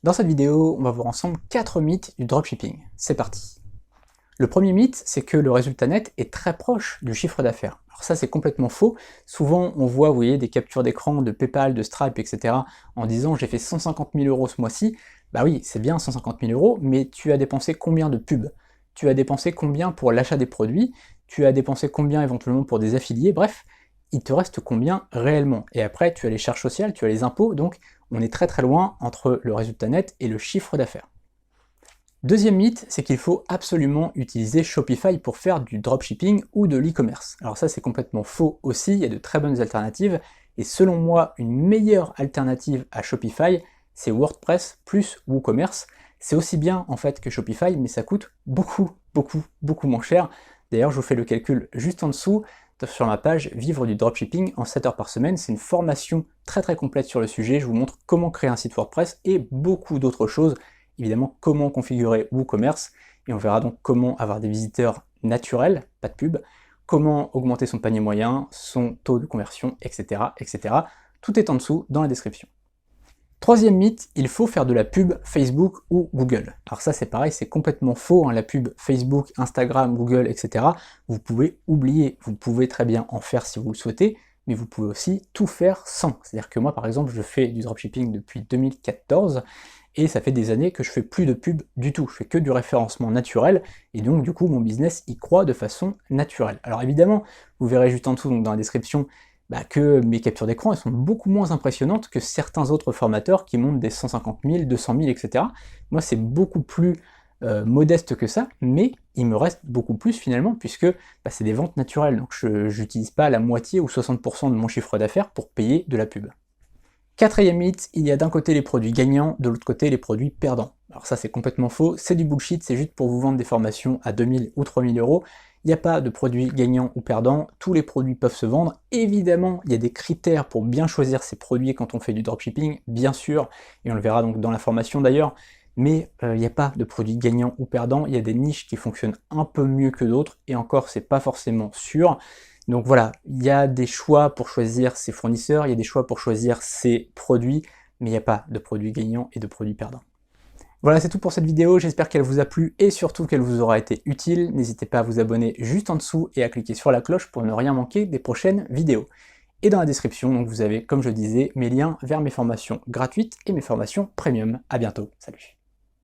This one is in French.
Dans cette vidéo, on va voir ensemble 4 mythes du dropshipping. C'est parti. Le premier mythe, c'est que le résultat net est très proche du chiffre d'affaires. Alors ça, c'est complètement faux. Souvent, on voit, vous voyez, des captures d'écran de PayPal, de Stripe, etc. en disant « j'ai fait 150 000 euros ce mois-ci ». Bah oui, c'est bien 150 000 euros, mais tu as dépensé combien de pubs? Tu as dépensé combien pour l'achat des produits? Tu as dépensé combien éventuellement pour des affiliés? Bref, il te reste combien réellement? Et après, tu as les charges sociales, tu as les impôts, donc on est très loin entre le résultat net et le chiffre d'affaires. Deuxième mythe, c'est qu'il faut absolument utiliser Shopify pour faire du dropshipping ou de l'e-commerce. Alors ça, c'est complètement faux aussi, il y a de très bonnes alternatives, et selon moi, une meilleure alternative à Shopify, c'est WordPress plus WooCommerce. C'est aussi bien en fait que Shopify, mais ça coûte beaucoup moins cher. D'ailleurs, je vous fais le calcul juste en dessous, sur ma page Vivre du dropshipping en 7 heures par semaine. C'est une formation très complète sur le sujet. Je vous montre comment créer un site WordPress et beaucoup d'autres choses. Évidemment, comment configurer WooCommerce, et on verra donc comment avoir des visiteurs naturels, pas de pub, comment augmenter son panier moyen, son taux de conversion, etc. Tout est en dessous dans la description. Troisième mythe, il faut faire de la pub Facebook ou Google. Alors ça c'est pareil, c'est complètement faux, hein, la pub Facebook, Instagram, Google, etc. Vous pouvez oublier, vous pouvez très bien en faire si vous le souhaitez, mais vous pouvez aussi tout faire sans. C'est-à-dire que moi par exemple, je fais du dropshipping depuis 2014, et ça fait des années que je fais plus de pub du tout, je fais que du référencement naturel, et donc du coup mon business y croît de façon naturelle. Alors évidemment, vous verrez juste en dessous donc dans la description que mes captures d'écran elles sont beaucoup moins impressionnantes que certains autres formateurs qui montent des 150 000, 200 000, etc. Moi c'est beaucoup plus modeste que ça, mais il me reste beaucoup plus finalement, puisque c'est des ventes naturelles, donc je n'utilise pas la moitié ou 60% de mon chiffre d'affaires pour payer de la pub. Quatrième mythe, il y a d'un côté les produits gagnants, de l'autre côté les produits perdants. Alors ça c'est complètement faux, c'est du bullshit, c'est juste pour vous vendre des formations à 2000 ou 3000 euros. Il n'y a pas de produits gagnants ou perdants, tous les produits peuvent se vendre. Évidemment, il y a des critères pour bien choisir ces produits quand on fait du dropshipping, bien sûr, et on le verra donc dans la formation d'ailleurs, mais il n'y a pas de produits gagnants ou perdants, il y a des niches qui fonctionnent un peu mieux que d'autres, et encore c'est pas forcément sûr. Donc voilà, il y a des choix pour choisir ses fournisseurs, il y a des choix pour choisir ses produits, mais il n'y a pas de produits gagnants et de produits perdants. Voilà, c'est tout pour cette vidéo, j'espère qu'elle vous a plu et surtout qu'elle vous aura été utile. N'hésitez pas à vous abonner juste en dessous et à cliquer sur la cloche pour ne rien manquer des prochaines vidéos. Et dans la description, donc, vous avez, comme je disais, mes liens vers mes formations gratuites et mes formations premium. À bientôt, salut.